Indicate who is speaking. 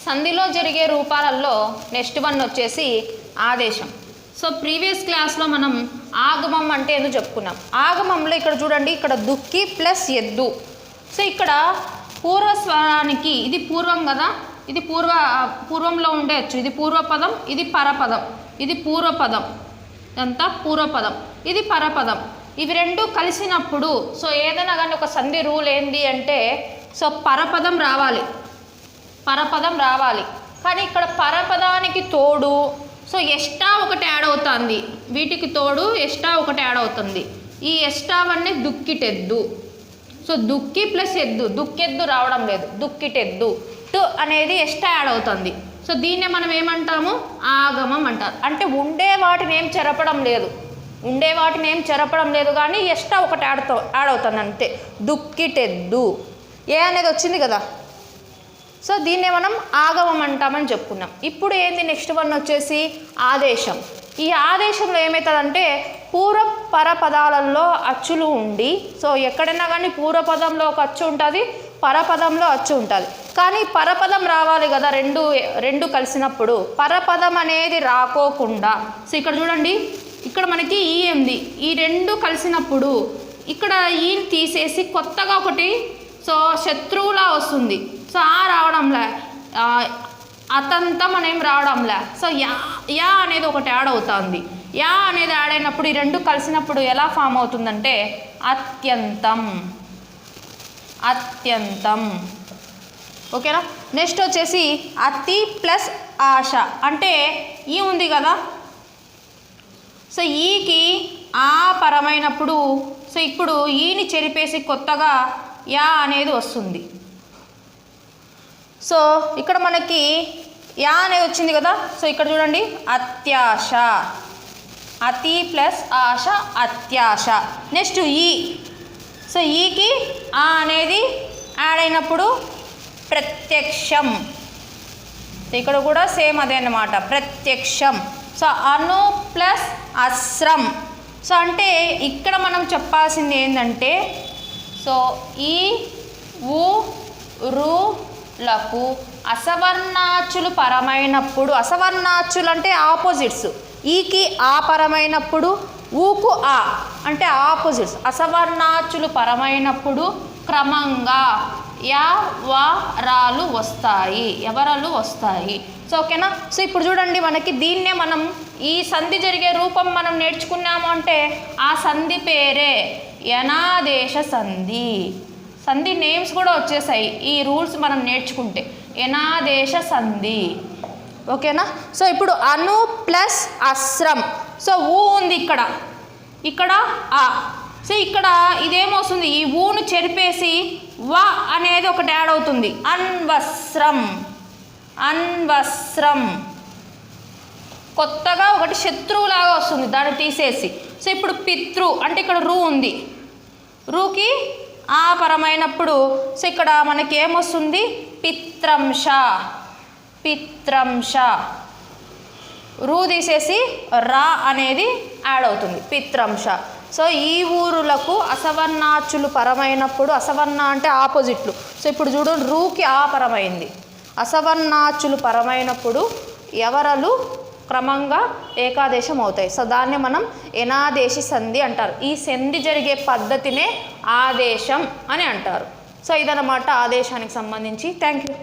Speaker 1: సంధిలో జరిగే రూపాలలో నెక్స్ట్ వన్ వచ్చేసి ఆదేశం. సో ప్రీవియస్ క్లాస్లో మనం ఆగమం అంటే ఏదో చెప్పుకున్నాం. ఆగమంలో ఇక్కడ చూడండి, ఇక్కడ దుక్కి ప్లస్ ఎద్దు. సో ఇక్కడ పూర్వస్వరానికి ఇది పూర్వం కదా, ఇది పూర్వంలో ఉండేచ్చు. ఇది పూర్వపదం, ఇది పరపదం. ఇది పూర్వపదం, ఇదంతా పూర్వపదం, ఇది పరపదం. ఇవి రెండు కలిసినప్పుడు సో ఏదైనా కానీ ఒక సంధి రూల్ ఏంది అంటే సో పరపదం రావాలి, పరపదం రావాలి. కానీ ఇక్కడ పరపదానికి తోడు సో ఎక్స్ట్రా ఒకటి యాడ్ అవుతుంది, వీటికి తోడు ఎక్స్ట్రా ఒకటి యాడ్ అవుతుంది. ఈ ఎక్స్ట్రా వన్నే దుక్కిటెద్దు. సో దుక్కి ప్లస్ ఎద్దు, దుక్కెద్దు రావడం లేదు, దుక్కిటెద్దు టు అనేది ఎక్స్ట్రా యాడ్ అవుతుంది. సో దీన్నే మనం ఏమంటాము, ఆగమం అంటారు. అంటే ఉండే వాటిని ఏం చెరపడం లేదు, ఉండే వాటిని ఏం చెరపడం లేదు, కానీ ఎక్స్ట్రా ఒకటి యాడ్ అవుతుంది అంతే. దుక్కిటెద్దు ఏ అనేది వచ్చింది కదా, సో దీన్నే మనం ఆగమం అంటామని చెప్పుకున్నాం. ఇప్పుడు ఏంది నెక్స్ట్ వన్ వచ్చేసి ఆదేశం. ఈ ఆదేశంలో ఏమవుతుందంటే పూర్వ పరపదాలలో అచ్చులు ఉండి, సో ఎక్కడైనా కానీ పూర్వపదంలో ఒక అచ్చు ఉంటుంది, పరపదంలో అచ్చు ఉంటుంది. కానీ పరపదం రావాలి కదా, రెండు కలిసినప్పుడు పరపదం అనేది రాకోకుండా. సో ఇక్కడ చూడండి, ఇక్కడ మనకి ఈ ఉంది, ఈ రెండు కలిసినప్పుడు ఇక్కడ ఈని తీసేసి కొత్తగా ఒకటి సో శత్రువులా వస్తుంది. సో ఆ రావడంలే, అతంతం అనేం రావడంలే. సో యా అనేది ఒకటి యాడ్ అవుతుంది. యా అనేది యాడ్ అయినప్పుడు ఈ రెండు కలిసినప్పుడు ఎలా ఫామ్ అవుతుందంటే అత్యంతం, అత్యంతం. ఓకేనా. నెక్స్ట్ వచ్చేసి అతి ప్లస్ ఆశ. అంటే ఈ ఉంది కదా, సో ఈకి ఆ పరమైనప్పుడు సో ఇప్పుడు ఈని చెరిపేసి కొత్తగా యా అనేది వస్తుంది. సో ఇక్కడ మనకి యా అనేది వచ్చింది కదా, సో ఇక్కడ చూడండి అత్యాశ, అతి ప్లస్ ఆశ అత్యాశ. నెక్స్ట్ ఈ, సో ఈకి ఆ అనేది యాడ్ అయినప్పుడు ప్రత్యక్షం. ఇక్కడ కూడా సేమ్ అదే అన్నమాట, ప్రత్యక్షం. సో అను ప్లస్ అస్రం. సో అంటే ఇక్కడ మనం చెప్పాల్సింది ఏంటంటే సో ఈ ఊ రు లకు అసవర్ణాచులు పరమైనప్పుడు, అసవర్ణాచులు అంటే ఆపోజిట్స్, ఈకి ఆ పరమైనప్పుడు ఊకు ఆ అంటే ఆపోజిట్స్. అసవర్ణాచులు పరమైనప్పుడు క్రమంగా యవరాలు వస్తాయి, ఎవరలు వస్తాయి. సో ఓకేనా. సో ఇప్పుడు చూడండి, మనకి దీన్నే మనం ఈ సంధి జరిగే రూపం మనం నేర్చుకున్నాము అంటే ఆ సంధి పేరే యనాదేశ సంధి. సంధి నేమ్స్ కూడా వచ్చేసాయి ఈ రూల్స్ మనం నేర్చుకుంటే, యనాదేశ సంధి. ఓకేనా. సో ఇప్పుడు అను ప్లస్ అస్రం. సో ఊ ఉంది ఇక్కడ, ఇక్కడ ఆ. సో ఇక్కడ ఇదేమొస్తుంది, ఈ ఊను చెరిపేసి వ అనేది ఒకటి యాడ్ అవుతుంది, అన్వస్త్రం, అన్వస్త్రం. కొత్తగా ఒకటి శత్రువులాగా వస్తుంది, దాన్ని తీసేసి. సో ఇప్పుడు పితృ అంటే ఇక్కడ రూ ఉంది, రూకి ఆ పరమైనప్పుడు సో ఇక్కడ మనకి ఏమొస్తుంది, పిత్రంశ, పిత్రంశ. రూ తీసేసి రా అనేది యాడ్ అవుతుంది, పిత్రంశ. సో ఈ ఊరులకు అసవర్ణాచులు పరమైనప్పుడు, అసవర్ణ అంటే ఆపోజిట్లు. సో ఇప్పుడు చూడండి, రూకి ఆ పరమైంది, అసవర్ణాచులు పరమైనప్పుడు ఎవరలు క్రమంగా ఏకాదేశం అవుతాయి. సో దాన్ని మనం యనాదేశి సంధి అంటారు. ఈ సంధి జరిగే పద్ధతినే ఆదేశం అని అంటారు. సో ఇదన్నమాట ఆదేశానికి సంబంధించి. Thank you.